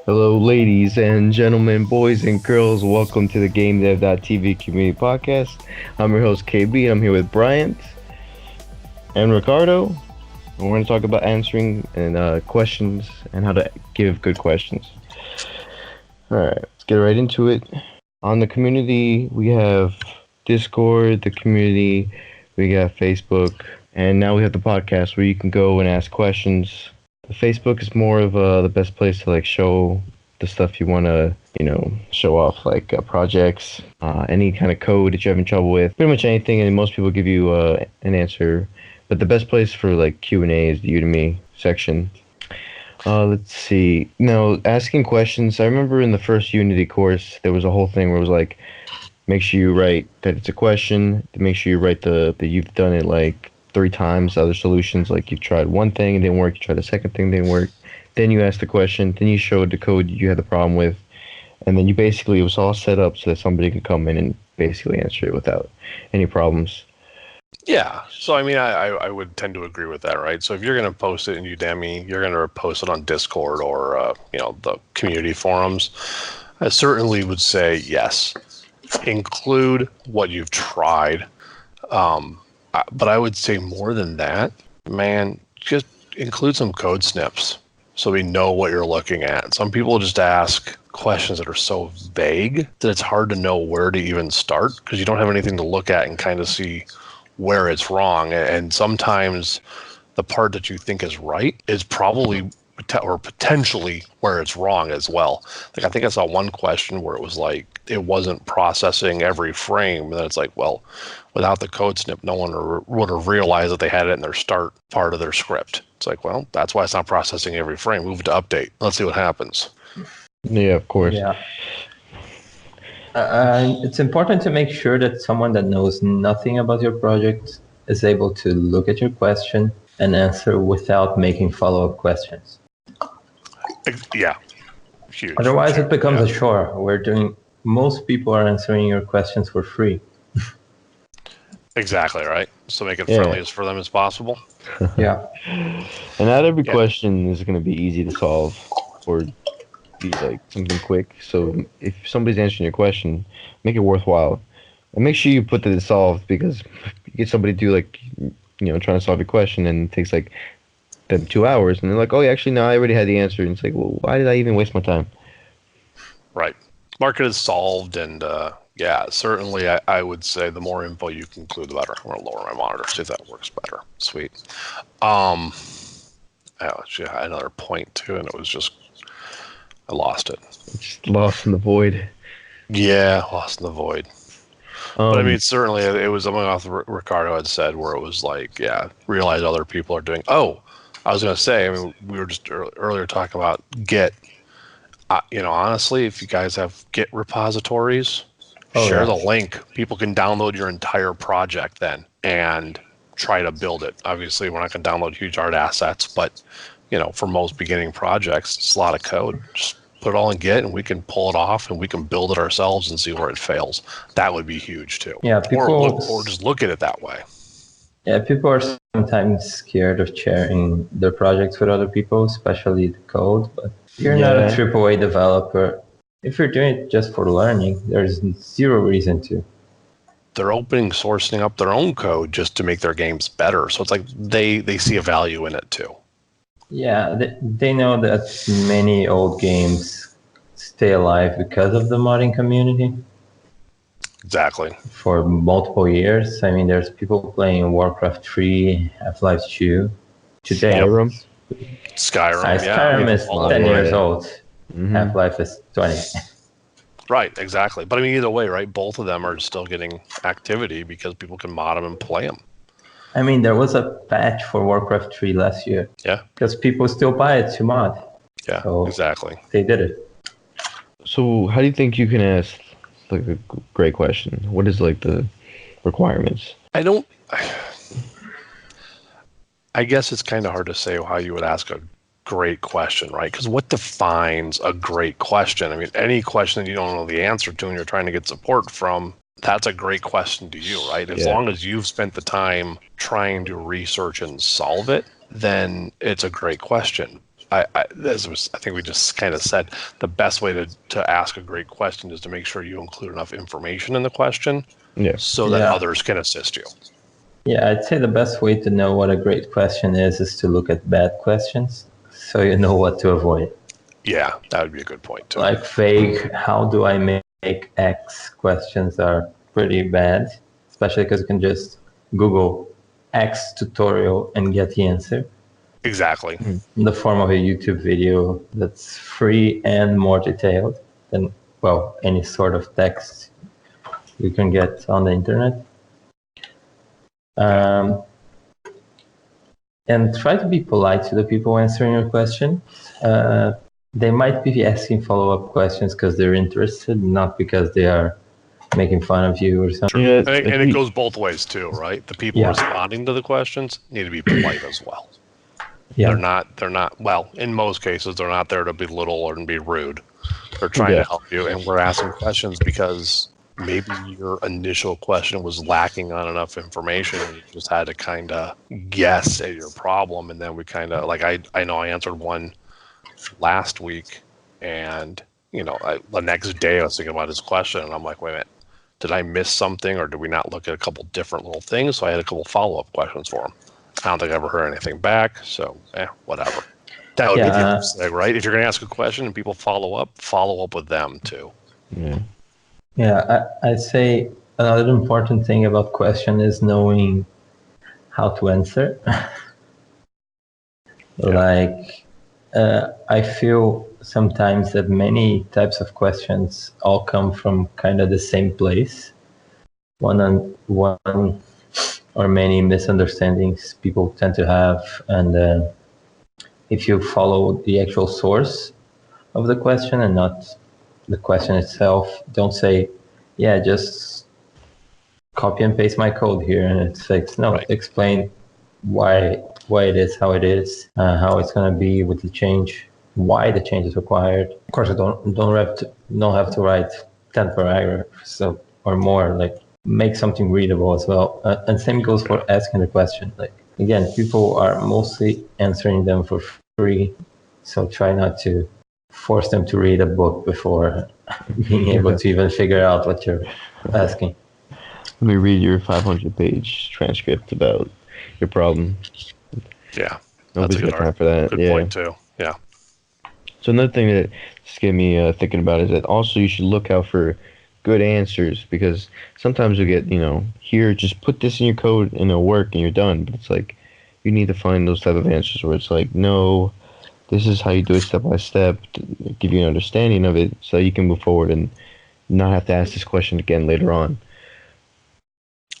Hello, ladies and gentlemen, boys and girls. Welcome to the GameDev.tv community podcast. I'm your host, KB, and I'm here with Bryant and Ricardo. And we're going to talk about answering and questions and how to give good questions. All right, let's get right into it. On the community, we have Discord, the community, we got Facebook, and now we have the podcast where you can go and ask questions. The Facebook is more of the best place to show the stuff you want to, show off, projects, any kind of code that you're having trouble with, pretty much anything, and most people give you an answer. But the best place for Q&A is the Udemy section. Let's see. Now, asking questions, I remember in the first Unity course, there was a whole thing where it was make sure you write that it's a question, make sure you write that you've done it 3 times, other solutions, you tried one thing, it didn't work, you tried the second thing, didn't work, then you asked the question, then you showed the code you had the problem with, and then it was all set up so that somebody could come in and basically answer it without any problems. Yeah, so I would tend to agree with that, right? So if you're going to post it in Udemy, you're going to post it on Discord or, the community forums, I certainly would say yes. Include what you've tried. But I would say more than that, man, just include some code snips so we know what you're looking at. Some people just ask questions that are so vague that it's hard to know where to even start because you don't have anything to look at and kind of see where it's wrong. And sometimes the part that you think is right is probably or potentially where it's wrong as well. I think I saw one question where it was it wasn't processing every frame, and then it's well, without the code snip, no one would have realized that they had it in their start part of their script. It's well, that's why it's not processing every frame. Move it to update. Let's see what happens. Yeah, of course. Yeah. It's important to make sure that someone that knows nothing about your project is able to look at your question and answer without making follow-up questions. Yeah. Huge. Otherwise, it becomes a chore. Most people are answering your questions for free. Exactly, right? So make it friendly for them as possible. Yeah. And not every question is going to be easy to solve or be something quick. So if somebody's answering your question, make it worthwhile. And make sure you put that it's solved, because you get somebody to trying to solve your question and it takes them 2 hours and they're oh yeah, actually no, I already had the answer, and it's well, why did I even waste my time? Right. Market is solved, and certainly I would say the more info you can include, the better. I'm going to lower my monitor, see if that works better. Sweet. I actually had another point too, and it was just, I lost it. Just lost in the void. Yeah, lost in the void. But certainly it was something off Ricardo had said where it was realize other people are doing. Oh, I was going to say, we were just earlier talking about Git. Honestly, if you guys have Git repositories, share the link. People can download your entire project then and try to build it. Obviously, we're not going to download huge hard assets, but for most beginning projects, it's a lot of code. Just put it all in Git and we can pull it off and we can build it ourselves and see where it fails. That would be huge too. Yeah, or just look at it that way. Yeah, people are sometimes scared of sharing their projects with other people, especially the code. But if you're not a AAA developer, if you're doing it just for learning, there's zero reason to. They're sourcing up their own code just to make their games better. So it's they see a value in it too. Yeah, they know that many old games stay alive because of the modding community. Exactly. For multiple years. There's people playing Warcraft 3, Half-Life 2 today. Skyrim. Skyrim is 10 years old. Mm-hmm. Half-Life is 20. Right, exactly. But either way, right? Both of them are still getting activity because people can mod them and play them. There was a patch for Warcraft 3 last year. Yeah. Because people still buy it to mod. Yeah, so exactly. They did it. So how do you think you can ask a great question? What is the requirements? I guess it's kind of hard to say how you would ask a great question, right? Because what defines a great question? Any question that you don't know the answer to and you're trying to get support from, that's a great question to you, right? As long as you've spent the time trying to research and solve it, then it's a great question. I think we just kind of said, the best way to ask a great question is to make sure you include enough information in the question so that others can assist you. Yeah, I'd say the best way to know what a great question is to look at bad questions so you know what to avoid. Yeah, that would be a good point too. Like vague, how do I make X questions are pretty bad, especially because you can just Google X tutorial and get the answer. Exactly. In the form of a YouTube video that's free and more detailed than, well, any sort of text you can get on the internet. And try to be polite to the people answering your question. They might be asking follow-up questions because they're interested, not because they are making fun of you or something. Yeah, and it goes both ways too, right? The people responding to the questions need to be polite as well. Yeah. They're not, well, in most cases, they're not there to belittle or to be rude. They're trying to help you, and we're asking questions because maybe your initial question was lacking on enough information and you just had to kind of guess at your problem. And then we kind of, like, I know I answered one last week, and, you know, the next day I was thinking about his question, and I'm like, wait a minute, did I miss something, or did we not look at a couple different little things? So I had a couple follow-up questions for him. I don't think I ever heard anything back, so whatever. That would be the other thing, right? If you're going to ask a question and people follow up with them too. Yeah, I'd say another important thing about question is knowing how to answer. Like, I feel sometimes that many types of questions all come from kind of the same place. One or many misunderstandings people tend to have, and if you follow the actual source of the question and not the question itself, don't say, yeah, just copy and paste my code here and it's fixed. No, explain why it is how it is, how it's going to be with the change, why the change is required. Of course, I don't have to write 10 paragraphs or more. Like, make something readable as well. And same goes for asking the question. Like, again, people are mostly answering them for free, so try not to force them to read a book before being able to even figure out what you're asking. Let me read your 500-page transcript about your problem. Yeah, nobody's got time for that. Good point too. Yeah. So another thing that just get me thinking about is that also you should look out for good answers, because sometimes you get, here, just put this in your code and it'll work and you're done. But it's like, you need to find those type of answers where it's like, no, this is how you do it step by step, to give you an understanding of it so you can move forward and not have to ask this question again later on.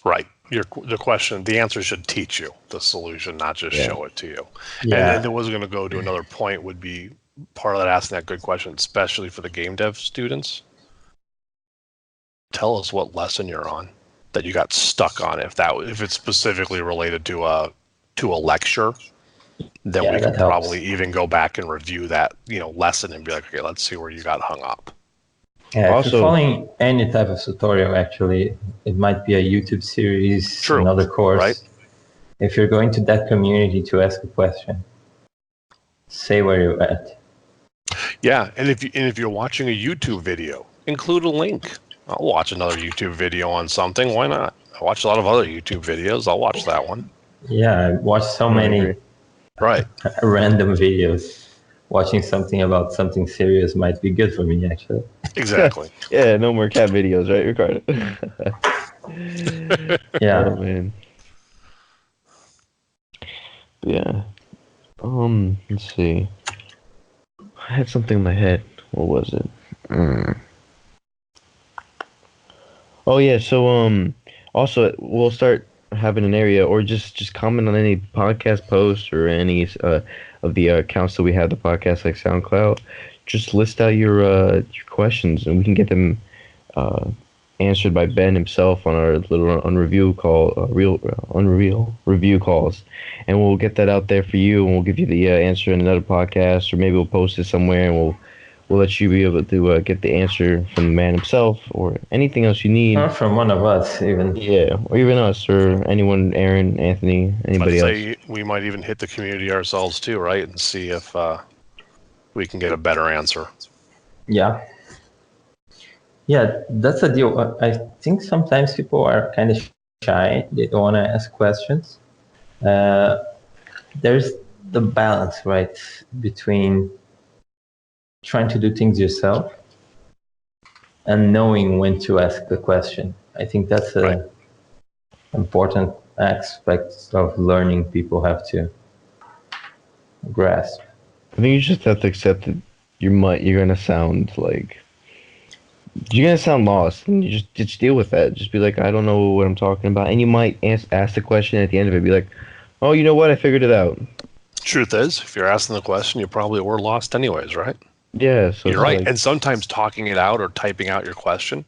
Right. The answer should teach you the solution, not just show it to you. Yeah. And it was going to go to another point, would be part of that asking that good question, especially for the game dev students. Tell us what lesson you're on that you got stuck on. If it's specifically related to a lecture, then we can probably even go back and review that lesson and be like, okay, let's see where you got hung up. Yeah, also, if you're following any type of tutorial, actually, it might be a YouTube series, another course. Right? If you're going to that community to ask a question, say where you're at. Yeah, and if you're watching a YouTube video, include a link. I'll watch another YouTube video on something. Why not? I watch a lot of other YouTube videos. I'll watch that one. Yeah, I watch so many random videos. Watching something about something serious might be good for me, actually. Exactly. Yeah, no more cat videos, right, Ricardo? Yeah. Oh, man. Yeah. Let's see. I had something in my head. What was it? Oh yeah, so also we'll start having an area, or just comment on any podcast posts or any of the accounts that we have the podcast, like SoundCloud. Just list out your questions, and we can get them answered by Ben himself on our little review calls, and we'll get that out there for you, and we'll give you the answer in another podcast, or maybe we'll post it somewhere, and we'll let you be able to get the answer from the man himself or anything else you need. Or from one of us, even. Yeah, or even us or anyone, Aaron, Anthony, anybody else. I'd say we might even hit the community ourselves too, right? And see if we can get a better answer. Yeah. Yeah, that's a deal. I think sometimes people are kind of shy. They don't want to ask questions. There's the balance, right, between trying to do things yourself and knowing when to ask the question. I think that's an important aspect of learning people have to grasp. I think you just have to accept that you're gonna sound like you're gonna sound lost, and you just deal with that. Just be like, I don't know what I'm talking about, and you might ask the question at the end of it, be like, oh, you know what, I figured it out. Truth is, if you're asking the question, you probably were lost anyways, right? Yeah, so you're right. like, and sometimes talking it out or typing out your question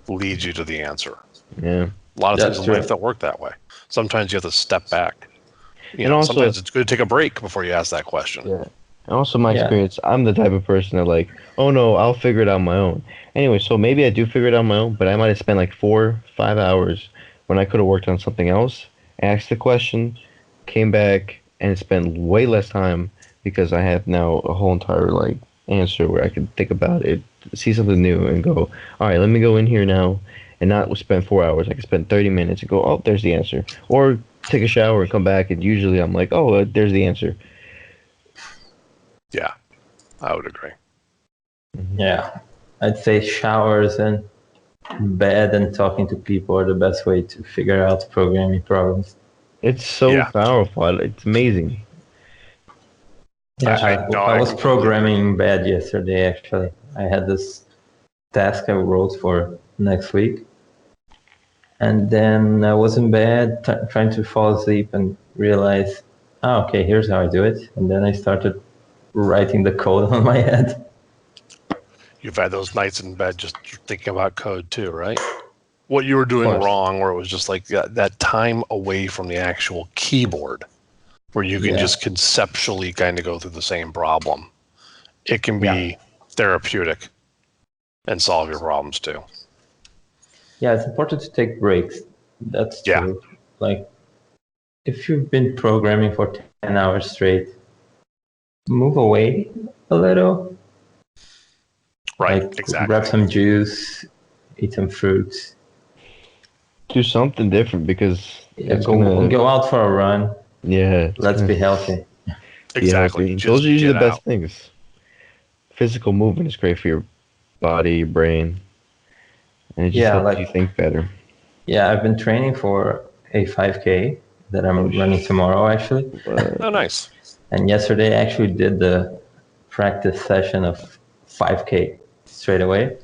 leads you to the answer. yeah, a lot of That's things in true. life that work that way. Sometimes you have to step back. And also- sometimes it's good to take a break before you ask that question. yeah. And also my Yeah. experience, I'm the type of person that like, oh no, I'll figure it out on my own. Anyway, so maybe I do figure it out on my own, but I might have spent like 4-5 hours when I could have worked on something else, asked the question, came back, and spent way less time because I have now a whole entire like answer where I can think about it, see something new, and go, all right, let me go in here now, and not spend 4 hours. I can spend 30 minutes and go, oh, there's the answer, or take a shower and come back, and usually I'm like, oh, there's the answer. Yeah, I would agree. Yeah, I'd say showers and bed and talking to people are the best way to figure out programming problems. It's so Yeah. powerful. It's amazing. Yeah, I I was completely programming in bed yesterday, actually. I had this task I wrote for next week. And then I was in bed trying to fall asleep and realized, oh, okay, here's how I do it. And then I started writing the code on my head. You've had those nights in bed just thinking about code too, right? What you were doing course. wrong, where it was just like that time away from the actual keyboard, where you can Yeah. just conceptually kind of go through the same problem. It can be Yeah. therapeutic and solve your problems too. Yeah, it's important to take breaks. That's Yeah. true. Like, if you've been programming for 10 hours straight, move away a little. Right, Like, exactly. grab some juice, eat some fruits. Do something different because Yeah, it's gonna, go out for a run. yeah. Let's be healthy. Exactly. Healthy. Just Those are usually the get best out. things. Physical movement is great for your body, your brain, and it just Yeah, helps like- you think better. Yeah, I've been training for a 5K that I'm running tomorrow, actually. But Oh, nice. And yesterday I actually did the practice session of 5K straight away.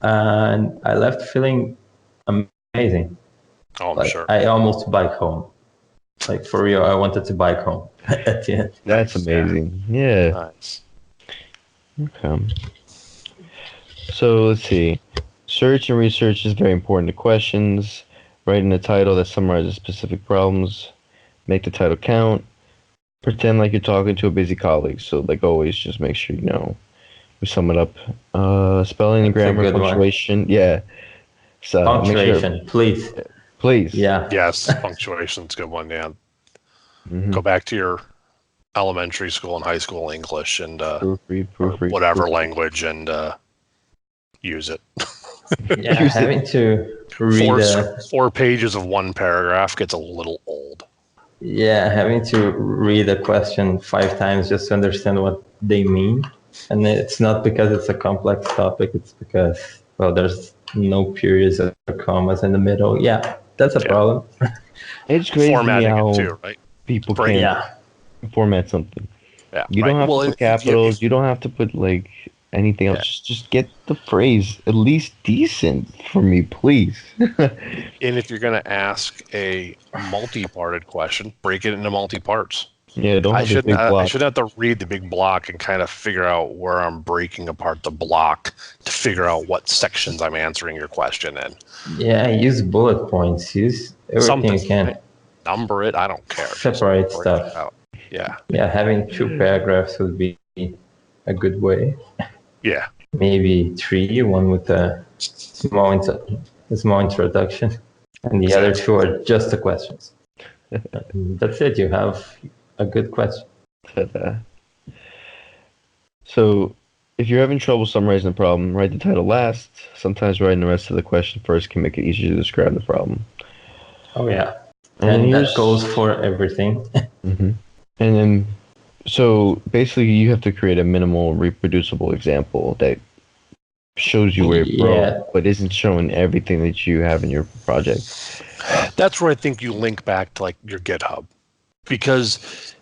And I left feeling amazing. Oh, I'm Like, sure. I almost bike home. Like, for real, I wanted to bike home at the end. that's Nice, amazing. Yeah. Nice. Okay. So let's see. Search and research is very important to questions. Writing a title that summarizes specific problems. Make the title count. Pretend like you're talking to a busy colleague. So like always, just make sure you know. We sum it up. Spelling and That's a grammar, good one. punctuation. Yeah. So make sure, Punctuation, please. please. Yeah. Yes, punctuation's a good one, yeah. Mhm. Go back to your elementary school and high school English and Proofread, or proofread. whatever proofread. language and use it. Yeah, Use it. having to read Four pages of one paragraph gets a little old. having to read a question 5 times just to understand what they mean. And it's not because it's a complex topic, it's because, well, there's no periods or commas in the middle. Yeah, that's a Yeah. problem. It's crazy to me Formatting how it too, right? people Brain. can Yeah. format something. Yeah. You right. don't have Well, to and put capitals. You don't have to put like anything else. Yeah. Just get the phrase at least decent for me, please. And if you're going to ask a multi-parted question, break it into multi-parts. Yeah, don't have this big I block. shouldn't have to read the big block and kind of figure out where I'm breaking apart the block to figure out what sections I'm answering your question in. Yeah, use bullet points. Use everything Something. you can. Right? Number it. I don't care. Just Separate break stuff. it out. Yeah. Yeah, having 2 paragraphs would be a good way. Yeah. Maybe 3, one with a small introduction, and the other 2 are just the questions. That's it. You have a good question. So, if you're having trouble summarizing the problem, write the title last. Sometimes writing the rest of the question first can make it easier to describe the problem. Oh yeah, And that goes for everything. Mm-hmm. And then, so basically, you have to create a minimal, reproducible example that shows you where it broke, but isn't showing everything that you have in your project. That's where I think you link back to like your GitHub, because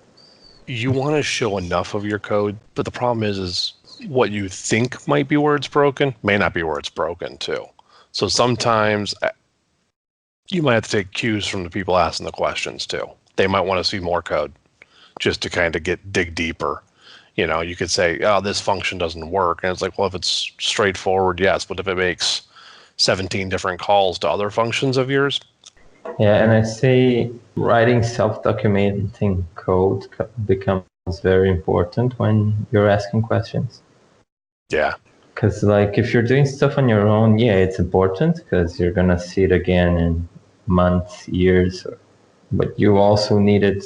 you want to show enough of your code, but the problem is what you think might be where it's broken may not be where it's broken too. So sometimes you might have to take cues from the people asking the questions too. They might want to see more code just to kind of dig deeper. You know, you could say, oh, this function doesn't work. And it's like, well, if it's straightforward, yes. But if it makes 17 different calls to other functions of yours. Yeah, and I say writing self-documenting code becomes very important when you're asking questions. Yeah. Because like if you're doing stuff on your own, yeah, it's important because you're going to see it again in months, years. But you also need it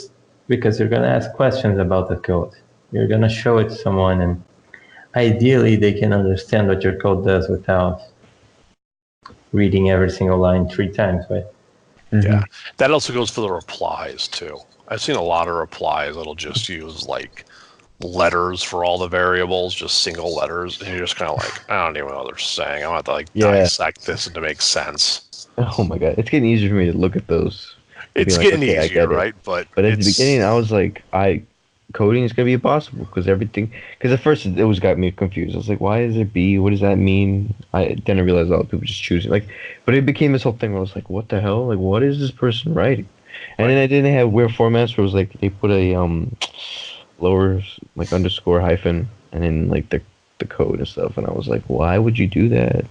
because you're going to ask questions about the code. You're going to show it to someone, and ideally they can understand what your code does without reading every single line 3 times, right? Mm-hmm. Yeah. That also goes for the replies too. I've seen a lot of replies that'll just use like letters for all the variables, just single letters, and you're just kind of like, I don't even know what they're saying. I'm gonna have to like dissect this to make sense. Oh my god, it's getting easier for me to look at those. It's getting easier, right? But at the beginning, I was like, coding is gonna be impossible because at first it was got me confused. I was like, why is it B? What does that mean? Then I realized a lot of people just choosing but it became this whole thing where I was like, what the hell? Like, what is this person writing? And then I didn't have weird formats where it was like they put a lower like underscore hyphen and then like the code and stuff, and I was like, why would you do that?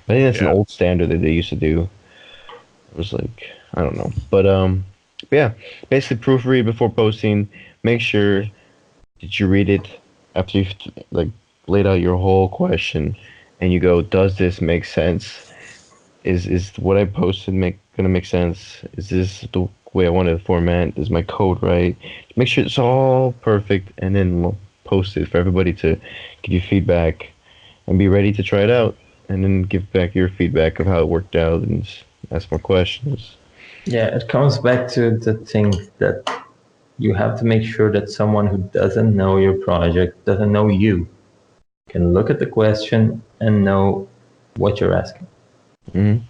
But I think that's an old standard that they used to do. It was like, I don't know, but yeah, basically proofread before posting. Make sure that you read it after you've like laid out your whole question, and you go, does this make sense? Is what I posted gonna make sense? Is this the way I want to format? Is my code right? Make sure it's all perfect, and then post it for everybody to give you feedback, and be ready to try it out, and then give back your feedback of how it worked out, and ask more questions. Yeah, it comes back to the thing that you have to make sure that someone who doesn't know your project, doesn't know you, can look at the question and know what you're asking. Mm-hmm.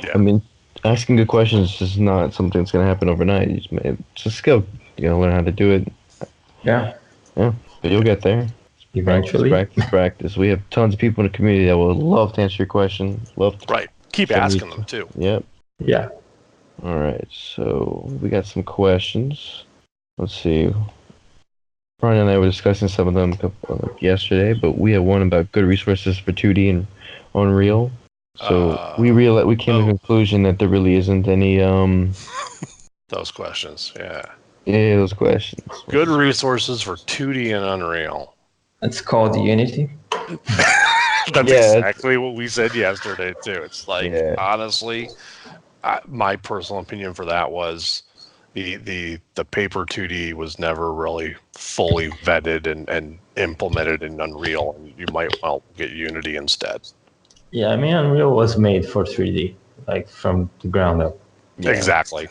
Yeah. I mean, asking good questions is not something that's going to happen overnight. It's a skill. You got to learn how to do it. Yeah. Yeah, but you'll get there. Eventually. Practice. We have tons of people in the community that will love to answer your question. Love to. Right. Keep asking them, too. Yep. Yeah. All right, so we got some questions. Let's see. Brian and I were discussing some of them yesterday, but we have one about good resources for 2D and Unreal. So we came to the conclusion that there really isn't any those questions, yeah. Yeah, those questions. Good resources for 2D and Unreal. It's called Unity. That's exactly what we said yesterday too. It's like honestly, my personal opinion for that was the paper 2D was never really fully vetted and implemented in Unreal, and you might get Unity instead. Yeah, I mean Unreal was made for 3D, like from the ground up. Yeah. Exactly.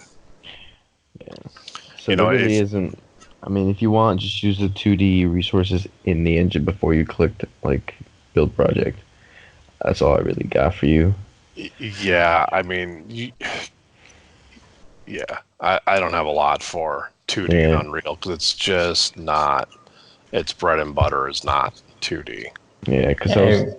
Yeah. So there really isn't. I mean, if you want, just use the 2D resources in the engine before you click like build project. That's all I really got for you. Yeah, I mean, I don't have a lot for 2D and Unreal because it's just not. Its bread and butter is not 2D. Yeah, because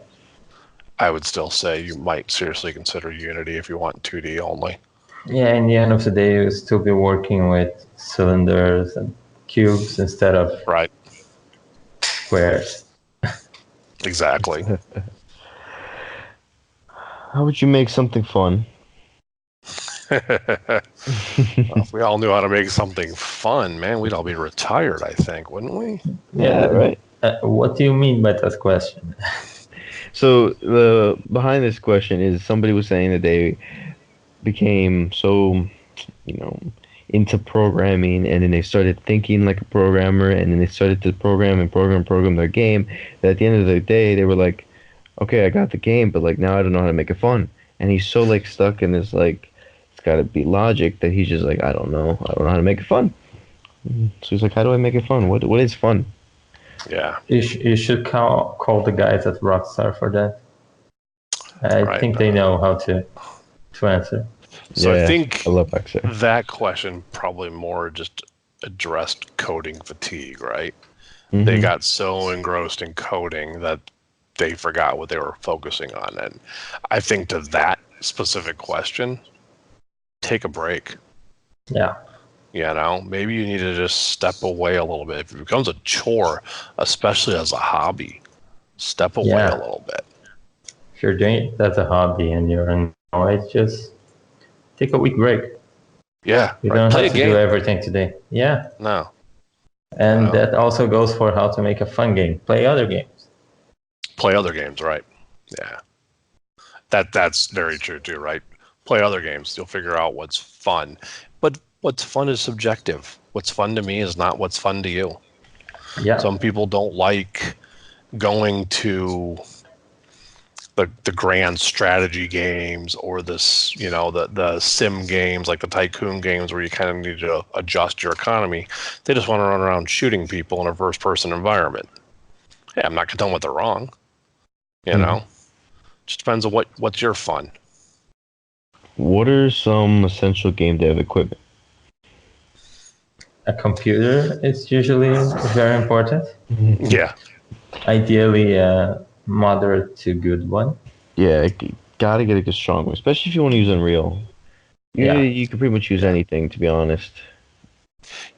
I would still say you might seriously consider Unity if you want 2D only. Yeah, in the end of the day, you'll still be working with cylinders and cubes instead of squares. Exactly. How would you make something fun? Well, if we all knew how to make something fun, man, we'd all be retired, I think, wouldn't we? Yeah, right. What do you mean by that question? So the behind this question is somebody was saying that they became so, you know, into programming, and then they started thinking like a programmer, and then they started to program their game, that at the end of the day they were like, okay, I got the game, but like now I don't know how to make it fun. And he's so like stuck in this like it's got to be logic that he's just like, I don't know how to make it fun. So he's like, how do I make it fun? What is fun? Yeah. You should call the guys at Rockstar for that. I Right. think they know how to answer. So Yeah, I think I love Xer. that question probably more just addressed coding fatigue, right? They Mm-hmm. got so engrossed in coding that they forgot what they were focusing on. And I think to that specific question, take a break. Yeah. You know, maybe you need to just step away a little bit. If it becomes a chore, especially as a hobby, step away a little bit. If you're doing it as a hobby and you're annoyed, just take a week break. Yeah, You right. don't Play have a to game. do everything today. Yeah. No. And No. that also goes for how to make a fun game. Play other games. Play other games, right? Yeah. That's very true too, right? Play other games. You'll figure out what's fun. But what's fun is subjective. What's fun to me is not what's fun to you. Yeah. Some people don't like going to the grand strategy games or this, you know, the sim games like the tycoon games where you kind of need to adjust your economy. They just want to run around shooting people in a first person environment. Yeah, I'm not gonna tell them what they're wrong. You know? Just depends on what's your fun. What are some essential game dev equipment? A computer is usually very important. Yeah. Ideally, a moderate to good one. Yeah, gotta get a good strong one, especially if you want to use Unreal. You can pretty much use anything, to be honest.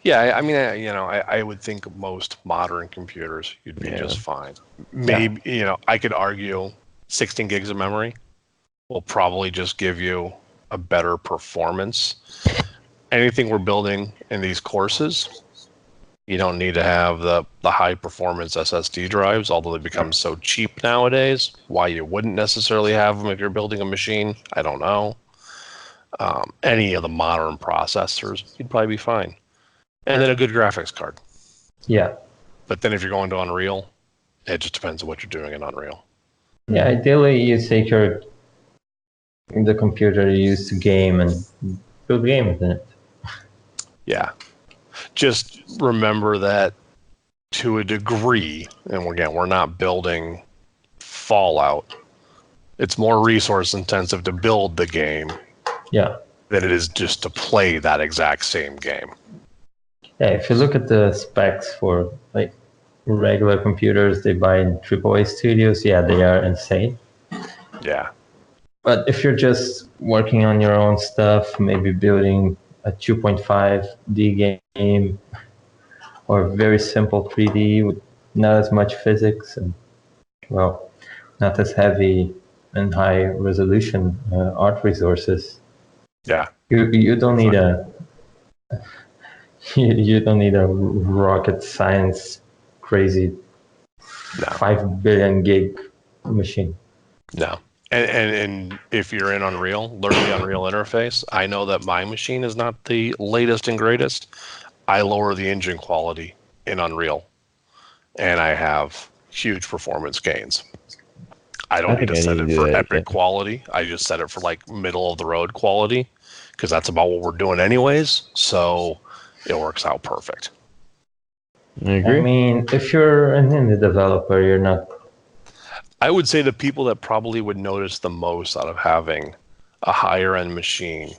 Yeah, I mean, I would think most modern computers, you'd be just fine. Maybe, I could argue 16 gigs of memory will probably just give you a better performance. Anything we're building in these courses, you don't need to have the high performance SSD drives, although they become so cheap nowadays. Why you wouldn't necessarily have them if you're building a machine, I don't know. Any of the modern processors, you'd probably be fine. And then a good graphics card. Yeah. But then if you're going to Unreal, it just depends on what you're doing in Unreal. Yeah, ideally you take the computer you use to game and build games in it. Yeah. Just remember that to a degree, and again, we're not building Fallout. It's more resource intensive to build the game than it is just to play that exact same game. Yeah, if you look at the specs for like regular computers they buy in AAA studios, they are insane. Yeah. But if you're just working on your own stuff, maybe building a 2.5D game or very simple 3D with not as much physics and, well, not as heavy and high resolution art resources. Yeah. You don't need you don't need a rocket science crazy 5 billion gig machine. No. And if you're in Unreal, learn the Unreal interface. I know that my machine is not the latest and greatest. I lower the engine quality in Unreal, and I have huge performance gains. I don't need to set it for epic quality. I just set it for like middle of the road quality because that's about what we're doing anyways. So it works out perfect. I agree. I mean, if you're an indie developer, you're not. I would say the people that probably would notice the most out of having a higher end machine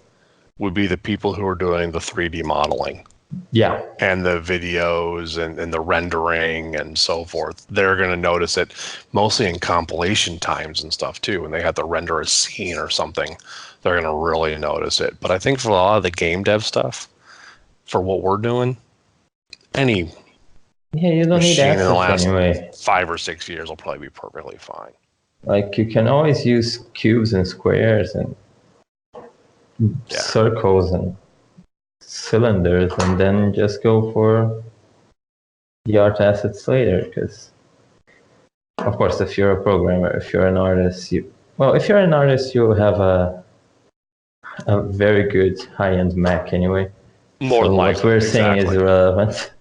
would be the people who are doing the 3D modeling. Yeah. And the videos and the rendering and so forth. They're going to notice it mostly in compilation times and stuff too. When they have to render a scene or something, they're going to really notice it. But I think for a lot of the game dev stuff, for what we're doing, any you don't need machine in the assets last anyway. 5 or 6 years will probably be perfectly fine. Like you can always use cubes and squares and circles and cylinders, and then just go for the art assets later. Because Of course, if you're a programmer, if you're an artist, if you're an artist, you have a very good high-end Mac anyway. More than likely. What we're saying is irrelevant.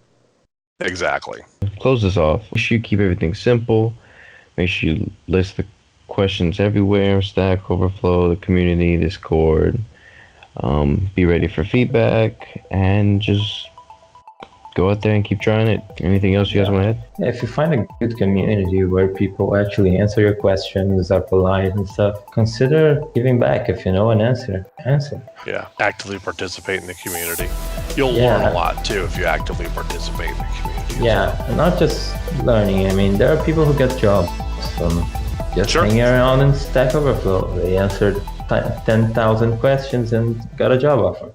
Exactly. Close this off. Make sure you keep everything simple. Make sure you list the questions everywhere, Stack Overflow, the community, Discord. Be ready for feedback and just go out there and keep trying it. Anything else you guys want to add? Yeah, if you find a good community where people actually answer your questions, are polite and stuff, consider giving back. If you know an answer. Yeah, actively participate in the community. You'll learn a lot too if you actively participate in the community. Yeah, and not just learning. I mean, there are people who get jobs from just hanging around in Stack Overflow. They answered 10,000 questions and got a job offer.